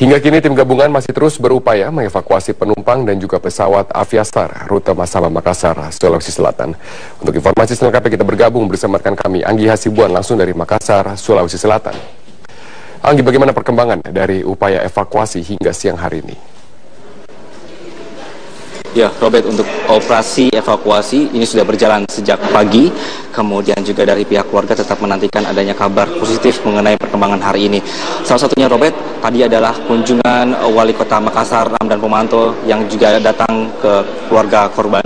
Hingga kini tim gabungan masih terus berupaya mengevakuasi penumpang dan juga pesawat Aviastar rute Masamba Makassar, Sulawesi Selatan. Untuk informasi selengkapnya kita bergabung bersama rekan kami Anggi Hasibuan langsung dari Makassar, Sulawesi Selatan. Anggi, bagaimana perkembangan dari upaya evakuasi hingga siang hari ini? Ya, Robert, untuk operasi evakuasi ini sudah berjalan sejak pagi, kemudian juga dari pihak keluarga tetap menantikan adanya kabar positif mengenai perkembangan hari ini. Salah satunya, Robert, tadi adalah kunjungan Wali Kota Makassar, Ramdan Pomanto, yang juga datang ke keluarga korban.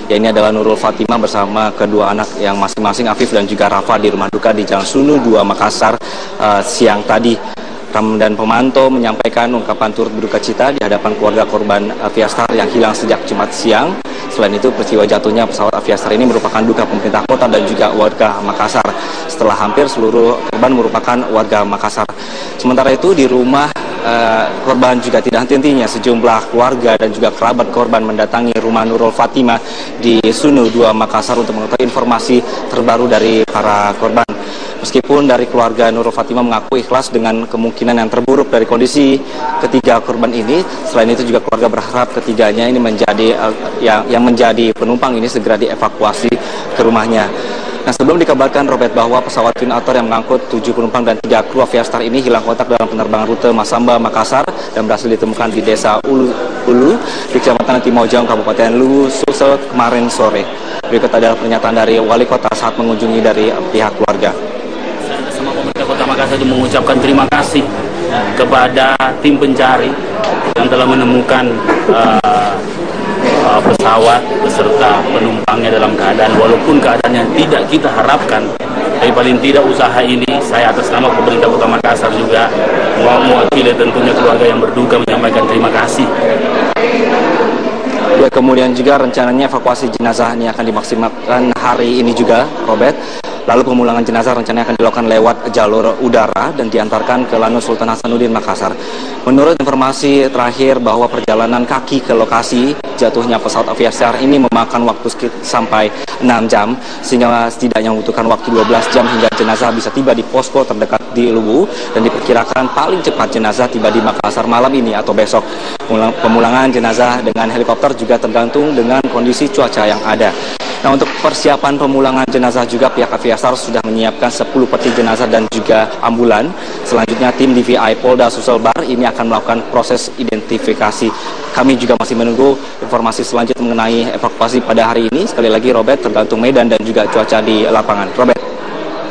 Ya, ini adalah Nurul Fatimah bersama kedua anak yang masing-masing Afif dan juga Rafa di rumah duka di Jalan Sunu 2 Makassar siang tadi. Ramdan Pomanto menyampaikan ungkapan turut berduka cita di hadapan keluarga korban Aviastar yang hilang sejak Jumat siang. Selain itu, peristiwa jatuhnya pesawat Aviastar ini merupakan duka pemerintah kota dan juga warga Makassar, setelah hampir seluruh korban merupakan warga Makassar. Sementara itu, di rumah korban juga tidak henti-hentinya sejumlah keluarga dan juga kerabat korban mendatangi rumah Nurul Fatimah di Sunu 2 Makassar untuk mengetahui informasi terbaru dari para korban. Meskipun dari keluarga Nurul Fatimah mengaku ikhlas dengan kemungkinan yang terburuk dari kondisi ketiga korban ini, selain itu juga keluarga berharap ketiganya ini menjadi yang menjadi penumpang ini segera dievakuasi ke rumahnya. Nah, sebelum dikabarkan, Robert, bahwa pesawat Twin Otter yang mengangkut 7 penumpang dan 3 kru Aviastar ini hilang kontak dalam penerbangan rute Masamba Makassar dan berhasil ditemukan di desa Ulu di Kecamatan Timojong, Kabupaten Luwu, Sulsel kemarin sore. Berikut adalah pernyataan dari Wali Kota saat mengunjungi dari pihak keluarga. Sama pemerintah Kota Makassar itu mengucapkan terima kasih kepada tim pencari yang telah menemukan pesawat beserta penumpangnya dalam keadaan, walaupun keadaannya tidak kita harapkan, tapi paling tidak usaha ini saya atas nama pemerintah Kota Makassar juga mewakili tentunya keluarga yang berduka menyampaikan terima kasih. Ya, kemudian juga rencananya evakuasi jenazah ini akan dimaksimalkan hari ini juga, Robert. Lalu pemulangan jenazah rencananya akan dilakukan lewat jalur udara dan diantarkan ke Lanut Sultan Hasanuddin Makassar. Menurut informasi terakhir bahwa perjalanan kaki ke lokasi jatuhnya pesawat Aviastar ini memakan waktu sampai 6 jam, sehingga setidaknya membutuhkan waktu 12 jam hingga jenazah bisa tiba di posko terdekat di Luwu, dan diperkirakan paling cepat jenazah tiba di Makassar malam ini atau besok. Pemulangan jenazah dengan helikopter juga tergantung dengan kondisi cuaca yang ada. Nah, untuk persiapan pemulangan jenazah juga pihak Aviastar sudah menyiapkan 10 peti jenazah dan juga ambulan. Selanjutnya tim DVI Polda Sulselbar ini akan melakukan proses identifikasi. Kami juga masih menunggu informasi selanjutnya mengenai evakuasi pada hari ini. Sekali lagi, Robert, tergantung medan dan juga cuaca di lapangan. Robert.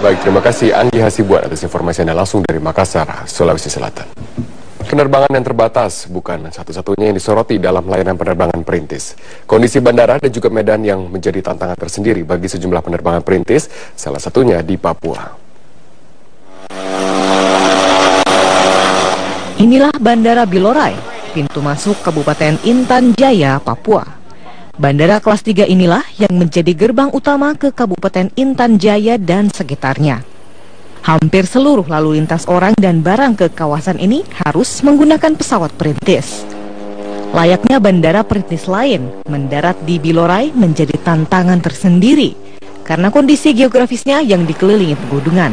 Baik, terima kasih Anggi Hasibuan atas informasi Anda langsung dari Makassar, Sulawesi Selatan. Penerbangan yang terbatas bukan satu-satunya yang disoroti dalam layanan penerbangan perintis. Kondisi bandara dan juga medan yang menjadi tantangan tersendiri bagi sejumlah penerbangan perintis, salah satunya di Papua. Inilah Bandara Bilorai, pintu masuk Kabupaten Intan Jaya, Papua. Bandara kelas 3 inilah yang menjadi gerbang utama ke Kabupaten Intan Jaya dan sekitarnya. Hampir seluruh lalu lintas orang dan barang ke kawasan ini harus menggunakan pesawat perintis. Layaknya bandara perintis lain, mendarat di Bilorai menjadi tantangan tersendiri karena kondisi geografisnya yang dikelilingi pegunungan.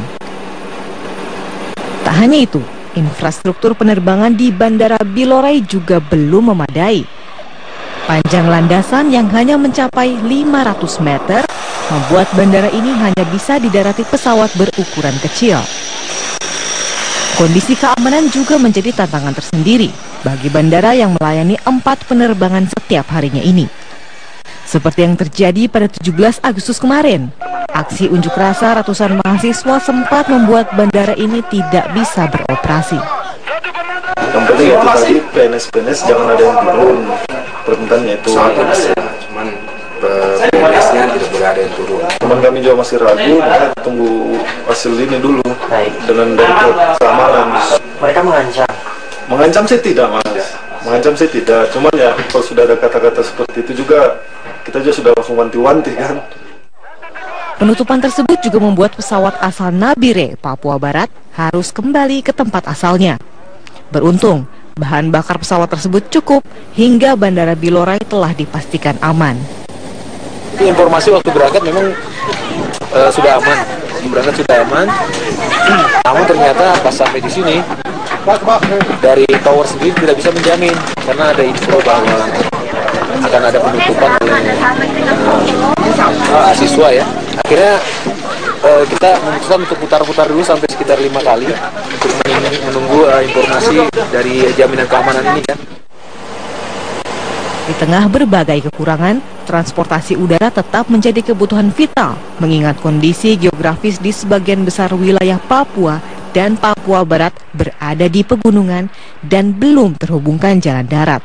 Tak hanya itu, infrastruktur penerbangan di Bandara Bilorai juga belum memadai. Panjang landasan yang hanya mencapai 500 meter membuat bandara ini hanya bisa didarati pesawat berukuran kecil. Kondisi keamanan juga menjadi tantangan tersendiri bagi bandara yang melayani 4 penerbangan setiap harinya ini. Seperti yang terjadi pada 17 Agustus kemarin, aksi unjuk rasa ratusan mahasiswa sempat membuat bandara ini tidak bisa beroperasi. Yang penting itu tadi PNS jangan ada yang turun. Permintaannya itu cuman PNS-nya tidak boleh ada yang turun. Cuman kami juga masih ragu, tunggu hasil ini dulu. Baik. Dengan dari keamanan. Mereka mengancam? Mengancam sih tidak, Mas. Mengancam sih tidak. Cuman ya kalau sudah ada kata-kata seperti itu juga kita juga sudah langsung wanti-wanti kan. Penutupan tersebut juga membuat pesawat asal Nabire, Papua Barat harus kembali ke tempat asalnya. Beruntung, bahan bakar pesawat tersebut cukup hingga Bandara Bilorai telah dipastikan aman. Informasi waktu berangkat memang sudah aman, berangkat sudah aman. Namun ternyata pas sampai di sini dari tower sendiri tidak bisa menjamin karena ada info bahwa akan ada penutupan oleh mahasiswa ya. Akhirnya kita memutuskan untuk putar-putar dulu sampai sekitar 5 kali untuk menunggu informasi dari jaminan keamanan ini kan. Di tengah berbagai kekurangan, transportasi udara tetap menjadi kebutuhan vital mengingat kondisi geografis di sebagian besar wilayah Papua dan Papua Barat berada di pegunungan dan belum terhubungkan jalan darat.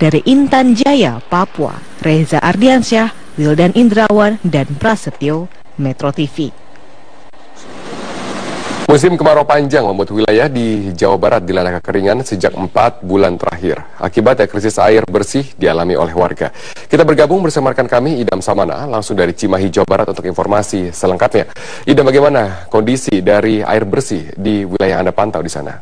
Dari Intan Jaya, Papua, Reza Ardiansyah, Wildan Indrawan, dan Prasetyo, Metro TV. Musim kemarau panjang membuat wilayah di Jawa Barat dilanda kekeringan sejak 4 bulan terakhir. Akibatnya krisis air bersih dialami oleh warga. Kita bergabung bersama rekan kami Idam Samana langsung dari Cimahi, Jawa Barat untuk informasi selengkapnya. Idam, bagaimana kondisi dari air bersih di wilayah Anda pantau di sana?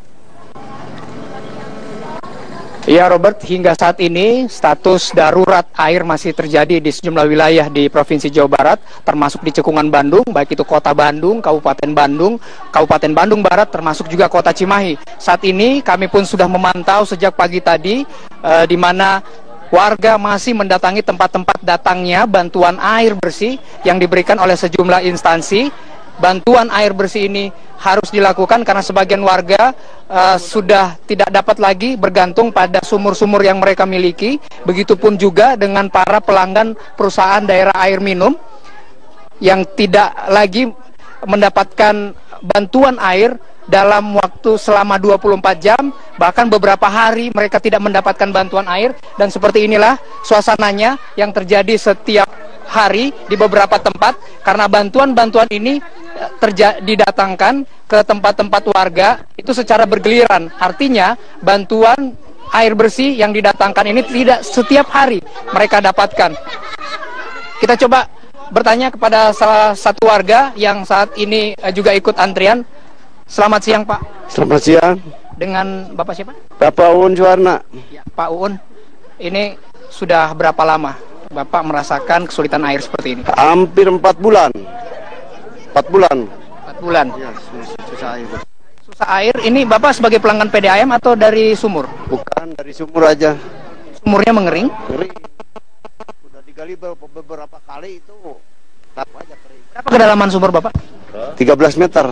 Ya Robert, hingga saat ini status darurat air masih terjadi di sejumlah wilayah di Provinsi Jawa Barat, termasuk di Cekungan Bandung, baik itu Kota Bandung, Kabupaten Bandung Barat, termasuk juga Kota Cimahi. Saat ini kami pun sudah memantau sejak pagi tadi, di mana warga masih mendatangi tempat-tempat datangnya bantuan air bersih yang diberikan oleh sejumlah instansi. Bantuan air bersih ini harus dilakukan karena sebagian warga sudah tidak dapat lagi bergantung pada sumur-sumur yang mereka miliki. Begitupun juga dengan para pelanggan perusahaan daerah air minum yang tidak lagi mendapatkan bantuan air dalam waktu selama 24 jam, bahkan beberapa hari mereka tidak mendapatkan bantuan air. Dan seperti inilah suasananya yang terjadi setiap hari di beberapa tempat, karena bantuan-bantuan ini didatangkan ke tempat-tempat warga itu secara bergiliran. Artinya bantuan air bersih yang didatangkan ini tidak setiap hari mereka dapatkan. Kita coba bertanya kepada salah satu warga yang saat ini juga ikut antrian. Selamat siang, Pak. Selamat siang. Dengan Bapak siapa? Bapak Uun Juwarna. Ya, Pak Uun, ini sudah berapa lama Bapak merasakan kesulitan air seperti ini? Hampir 4 bulan. 4 bulan. 4 bulan. Ya, susah air. Susah air. Ini Bapak sebagai pelanggan PDAM atau dari sumur? Bukan, dari sumur aja. Sumurnya mengering? Kering. Sudah digali beberapa kali itu tetap aja kering. Berapa kedalaman sumur Bapak? 13 meter.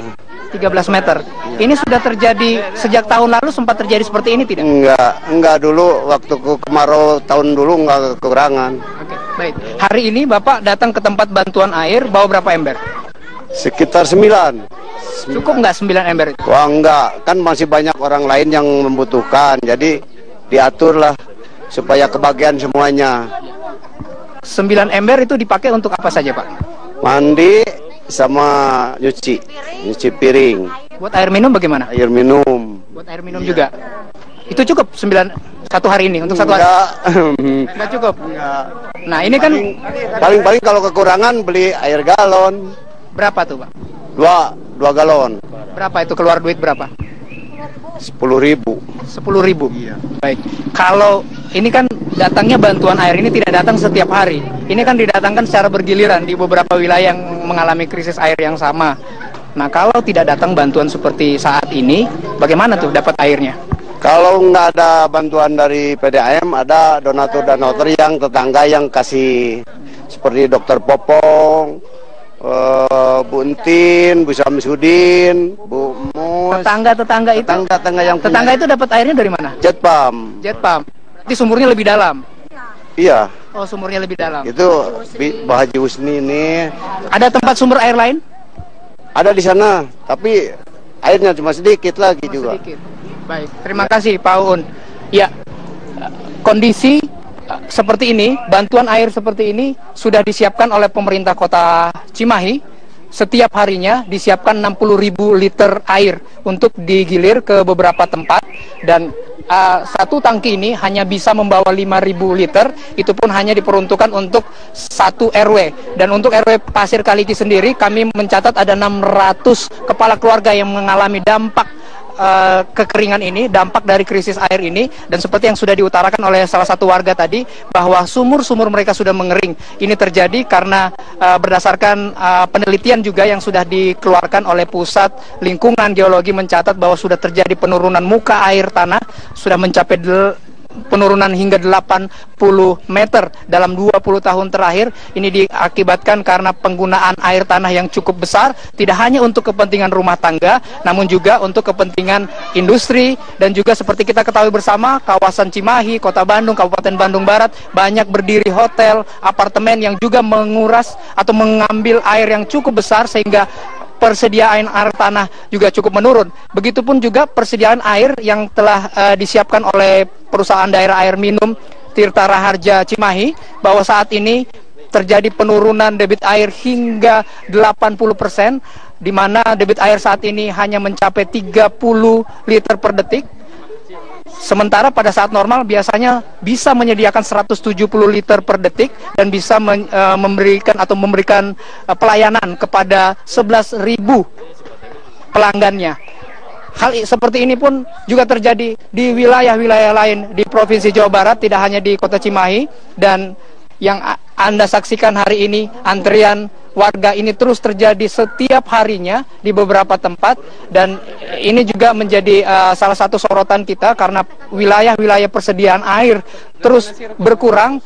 13 meter. Ini sudah terjadi sejak tahun lalu, sempat terjadi seperti ini tidak? Enggak dulu waktu kemarau tahun dulu enggak kekurangan. Oke, baik. Hari ini Bapak datang ke tempat bantuan air bawa berapa ember? Sekitar 9. Cukup nggak 9 ember itu? Wah enggak, kan masih banyak orang lain yang membutuhkan. Jadi diaturlah supaya kebagian semuanya. 9 ember itu dipakai untuk apa saja, Pak? Mandi sama nyuci piring. Buat air minum bagaimana? Air minum. Buat air minum juga. Itu cukup 1 hari ini untuk 1 hari? Enggak cukup. Enggak. Nah, ini kan paling kalau kekurangan beli air galon. Berapa tuh, Pak? 2 galon. Berapa itu, keluar duit berapa? 10.000. 10.000. Iya. Baik. Kalau ini kan datangnya bantuan air ini tidak datang setiap hari. Ini kan didatangkan secara bergiliran di beberapa wilayah yang mengalami krisis air yang sama. Nah, kalau tidak datang bantuan seperti saat ini, bagaimana tuh dapat airnya? Kalau nggak ada bantuan dari PDAM, ada donatur-donatur yang tetangga yang kasih, seperti Dokter Popong, Bu Entin, Bu Samsudin, Bu Mus. Tetangga itu? Tetangga itu dapat airnya dari mana? Jet pump. Jet pump. Berarti sumurnya lebih dalam? Iya. Oh, sumurnya lebih dalam. Itu Pak Haji Husni ini. Ada tempat sumber air lain? Ada di sana, tapi airnya cuma sedikit lagi juga. Sedikit. Baik, terima kasih Pak Uun. Ya, kondisi seperti ini, bantuan air seperti ini sudah disiapkan oleh pemerintah Kota Cimahi. Setiap harinya disiapkan 60.000 liter air untuk digilir ke beberapa tempat, dan satu tangki ini hanya bisa membawa 5.000 liter. Itu pun hanya diperuntukkan untuk 1 RW. Dan untuk RW Pasir Kaliki sendiri kami mencatat ada 600 kepala keluarga yang mengalami dampak kekeringan ini, dampak dari krisis air ini, dan seperti yang sudah diutarakan oleh salah satu warga tadi, bahwa sumur-sumur mereka sudah mengering. Ini terjadi karena berdasarkan penelitian juga yang sudah dikeluarkan oleh Pusat Lingkungan Geologi mencatat bahwa sudah terjadi penurunan muka air tanah, sudah mencapai penurunan hingga 80 meter dalam 20 tahun terakhir. Ini diakibatkan karena penggunaan air tanah yang cukup besar, tidak hanya untuk kepentingan rumah tangga, namun juga untuk kepentingan industri, dan juga seperti kita ketahui bersama, kawasan Cimahi, Kota Bandung, Kabupaten Bandung Barat, banyak berdiri hotel, apartemen yang juga menguras atau mengambil air yang cukup besar, sehingga persediaan air tanah juga cukup menurun. Begitupun juga persediaan air yang telah disiapkan oleh perusahaan daerah air minum Tirta Raharja Cimahi, bahwa saat ini terjadi penurunan debit air hingga 80%, di mana debit air saat ini hanya mencapai 30 liter per detik. Sementara pada saat normal biasanya bisa menyediakan 170 liter per detik dan bisa memberikan pelayanan kepada 11.000 pelanggannya. Hal seperti ini pun juga terjadi di wilayah-wilayah lain di Provinsi Jawa Barat, tidak hanya di Kota Cimahi. Dan yang Anda saksikan hari ini, antrian warga ini terus terjadi setiap harinya di beberapa tempat, dan ini juga menjadi salah satu sorotan kita karena wilayah-wilayah persediaan air terus berkurang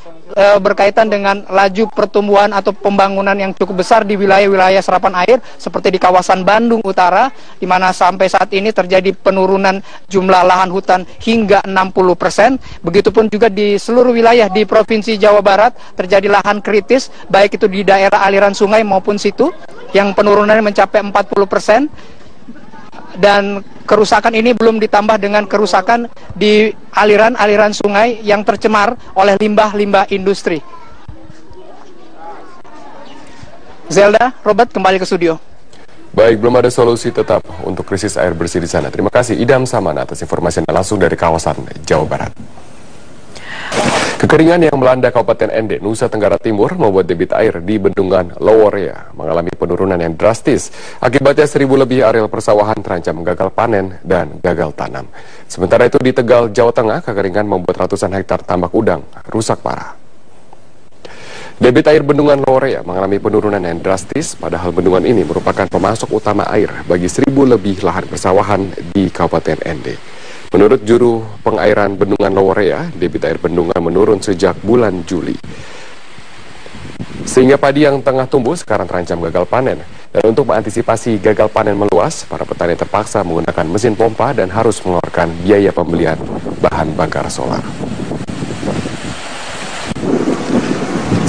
berkaitan dengan laju pertumbuhan atau pembangunan yang cukup besar di wilayah-wilayah serapan air seperti di kawasan Bandung Utara, di mana sampai saat ini terjadi penurunan jumlah lahan hutan hingga 60%. Begitupun juga di seluruh wilayah di Provinsi Jawa Barat terjadi lahan kritis, baik itu di daerah aliran sungai maupun situ, yang penurunannya mencapai 40%. Dan kerusakan ini belum ditambah dengan kerusakan di aliran-aliran sungai yang tercemar oleh limbah-limbah industri. Zelda, Robert, kembali ke studio. Baik, belum ada solusi tetap untuk krisis air bersih di sana. Terima kasih Idam Samana atas informasi langsung dari kawasan Jawa Barat. Kekeringan yang melanda Kabupaten Ende, Nusa Tenggara Timur membuat debit air di Bendungan Loworea mengalami penurunan yang drastis. Akibatnya 1.000 lebih areal persawahan terancam gagal panen dan gagal tanam. Sementara itu di Tegal, Jawa Tengah, kekeringan membuat ratusan hektar tambak udang rusak parah. Debit air Bendungan Loworea mengalami penurunan yang drastis, padahal bendungan ini merupakan pemasok utama air bagi 1.000 lebih lahan persawahan di Kabupaten Ende. Menurut juru pengairan Bendungan Loworea, debit air bendungan menurun sejak bulan Juli. Sehingga padi yang tengah tumbuh sekarang terancam gagal panen. Dan untuk mengantisipasi gagal panen meluas, para petani terpaksa menggunakan mesin pompa dan harus mengeluarkan biaya pembelian bahan bakar solar.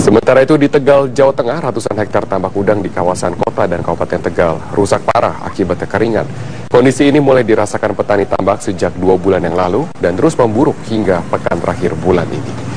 Sementara itu di Tegal, Jawa Tengah, ratusan hektar tambak udang di kawasan kota dan Kabupaten Tegal rusak parah akibat kekeringan. Kondisi ini mulai dirasakan petani tambak sejak 2 bulan yang lalu dan terus memburuk hingga pekan terakhir bulan ini.